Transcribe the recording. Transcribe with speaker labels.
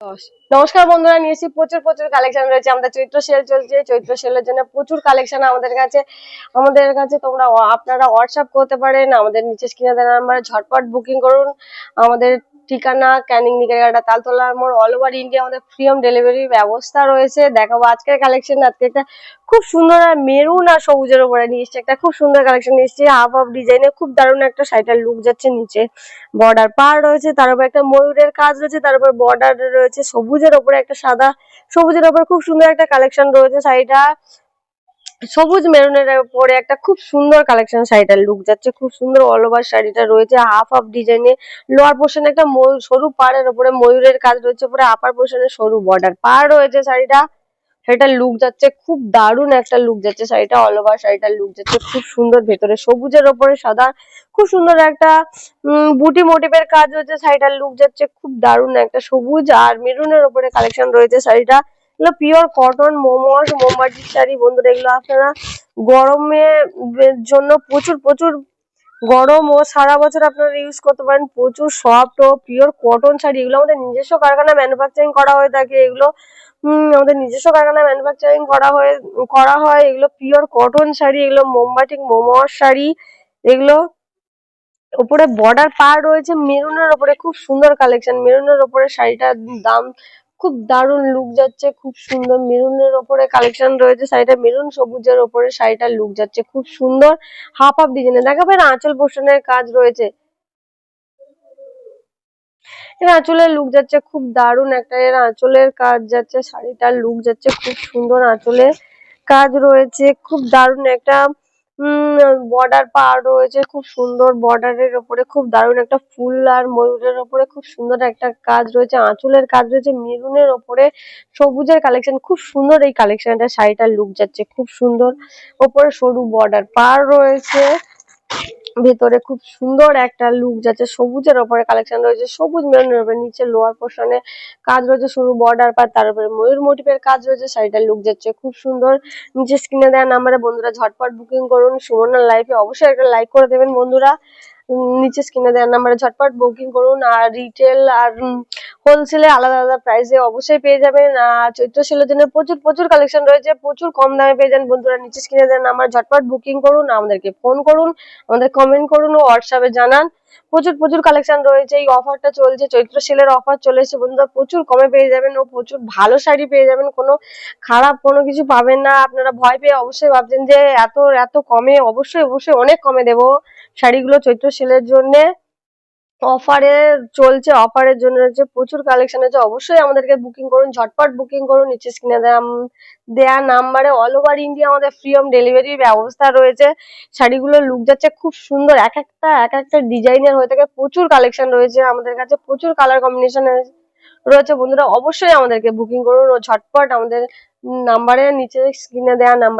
Speaker 1: নমস্কার বন্ধুরা, নিয়ে এসেছি প্রচুর প্রচুর কালেকশন রয়েছে। আমাদের চৈত্র সেল চলছে, চৈত্র সেলের জন্য প্রচুর কালেকশন আমাদের কাছে আপনারা হোয়াটসঅ্যাপ করতে পারেন। আমাদের নিচে স্ক্রিনে দেওয়া নাম্বারে ঝটপট বুকিং করুন। আমাদের ঠিকানা ক্যানিং নিকেরঘাটা তালতলার মোড়, অল ওভার ইন্ডিয়া আমাদের ফ্রি হোম ডেলিভারির ব্যবস্থা রয়েছে। দেখাবো আজকের কালেকশন। আজকে একটা খুব সুন্দর আর মেরুন আর সবুজের উপরে নিয়ে এসেছি, একটা খুব সুন্দর কালেকশন নিয়ে এসেছি। হাফ হাফ ডিজাইনে খুব দারুণ একটা শাড়িটার লুক যাচ্ছে। নিচে বর্ডার পার রয়েছে, তার উপর একটা ময়ূরের কাজ রয়েছে, তার উপর বর্ডার রয়েছে সবুজের উপরে একটা সাদা, সবুজের উপর খুব সুন্দর একটা কালেকশন রয়েছে। শাড়িটা সবুজ মেরুনের উপরে একটা খুব সুন্দর কালেকশন, শাড়িটার লুক যাচ্ছে খুব সুন্দর। অল ওভার শাড়িটা রয়েছে হাফ হাফ ডিজাইনে। লোয়ার পোর্শনে একটা সরু পাড়ের উপরে ময়ূরের কাজ রয়েছে, উপরে আপার পোর্শনে সরু বর্ডার পার রয়েছে। শাড়িটার লুক যাচ্ছে খুব দারুণ একটা লুক যাচ্ছে। শাড়িটা অল ওভার শাড়িটার লুক যাচ্ছে খুব সুন্দর। ভেতরে সবুজের ওপরে সাদা খুব সুন্দর একটা বুটি মোটিভের কাজ রয়েছে। শাড়িটার লুক যাচ্ছে খুব দারুণ একটা সবুজ আর মেরুনের ওপরে কালেকশন রয়েছে। শাড়িটা এগুলো পিওর কটন মোমবাটিক শাড়ি। বন্ধুরা, এগুলো আপনারা গরমের জন্য প্রচুর প্রচুর গরম ও সারা বছর আপনারা ইউজ করতে পারেন। প্রচুর সফট ও পিওর কটন শাড়ি। এগুলো আমাদের নিজস্ব কারখানায় ম্যানুফ্যাকচারিং করা হয়ে থাকে। এগুলো আমাদের নিজস্ব কারখানায় ম্যানুফ্যাকচারিং করা হয়। এগুলো পিওর কটন শাড়ি, এগুলো মোমবাটিক মোমোয়ার শাড়ি। এগুলো উপরে বর্ডার পার রয়েছে মেরুনের ওপরে, খুব সুন্দর কালেকশন। মেরুনের ওপরে শাড়িটার দাম খুব দারুণ লুক যাচ্ছে, খুব সুন্দর মেরুনের ওপরে কালেকশন রয়েছে। শাড়িটা মেরুন সবুজের ওপরে শাড়িটার লুক যাচ্ছে খুব সুন্দর। হাফ হাফ ডিজাইনে দেখাবেন আঁচল পোর্শনের কাজ রয়েছে। এর আঁচলের লুক যাচ্ছে খুব দারুণ একটা, এর আঁচলের কাজ যাচ্ছে। শাড়িটার লুক যাচ্ছে খুব সুন্দর, আঁচলের কাজ রয়েছে খুব দারুণ একটা। বর্ডার পার রয়েছে খুব সুন্দর। বর্ডারের ওপরে খুব দারুণ একটা ফুল আর ময়ূরের ওপরে খুব সুন্দর একটা কাজ রয়েছে। আঁচলের কাজ রয়েছে মেরুনের ওপরে সবুজের কালেকশন, খুব সুন্দর এই কালেকশনটা। শাড়িটার লুক যাচ্ছে খুব সুন্দর। ওপরে সরু বর্ডার পার রয়েছে, ভেতরে খুব সুন্দর একটা লুক যাচ্ছে। সবুজের ওপরে কালেকশন রয়েছে, সবুজ মেরুনের উপরে। নিচে লোয়ার পোর্শনে কাজ রয়েছে সরু বর্ডার পার, তার উপরে ময়ূর মোটিভের কাজ রয়েছে। শাড়িটার লুক যাচ্ছে খুব সুন্দর। নিচে স্ক্রিনে দেওয়া নাম্বারে বন্ধুরা ঝটপট বুকিং করুন। সুমনার লাইফে অবশ্যই একটা লাইক করে দেবেন বন্ধুরা। নিচে স্ক্রিনে দেওয়া নাম্বারে ঝটপট বুকিং করুন। আর রিটেল আর হোলসেলে আলাদা আলাদা প্রাইসে অবশ্যই পেয়ে যাবেন। আর চৈত্র সেলের জন্য প্রচুর প্রচুর কালেকশন রয়েছে, প্রচুর কম দামে পেয়ে যান বন্ধুরা। নিচে স্ক্রিনে দেওয়া নাম্বার ঝটপট বুকিং করুন, আমাদেরকে ফোন করুন, আমাদের কমেন্ট করুন ও হোয়াটসঅ্যাপে জানান। প্রচুর প্রচুর কালেকশন রয়েছে। এই অফারটা চলছে, চৈত্র সেলের অফার চলে এসেছে বন্ধুরা। প্রচুর কমে পেয়ে যাবেন ও প্রচুর ভালো শাড়ি পেয়ে যাবেন। কোনো খারাপ কোনো কিছু পাবেন না। আপনারা ভয় পেয়ে অবশ্যই ভাবছেন যে এত এত কমে, অবশ্যই অবশ্যই অনেক কমে দেবো শাড়িগুলো চৈত্র সেলের জন্য। অফারে চলছে, অফারের জন্য হচ্ছে প্রচুর কালেকশন আছে। অবশ্যই আমাদেরকে বুকিং করুন, ঝটপট বুকিং করুন। নিচে স্ক্রিনে দেয়া নাম্বারে অল ওভার ইন্ডিয়া আমাদের ফ্রি হোম ডেলিভারির ব্যবস্থা রয়েছে। শাড়িগুলোর লুক যাচ্ছে খুব সুন্দর। এক একটা ডিজাইনের হয়ে থাকে। প্রচুর কালেকশন রয়েছে আমাদের কাছে, প্রচুর কালার কম্বিনেশন রয়েছে বন্ধুরা। অবশ্যই আমাদেরকে বুকিং করুন ও ঝটপট আমাদের নাম্বারে, নিচে স্ক্রিনে দেওয়া নাম্বার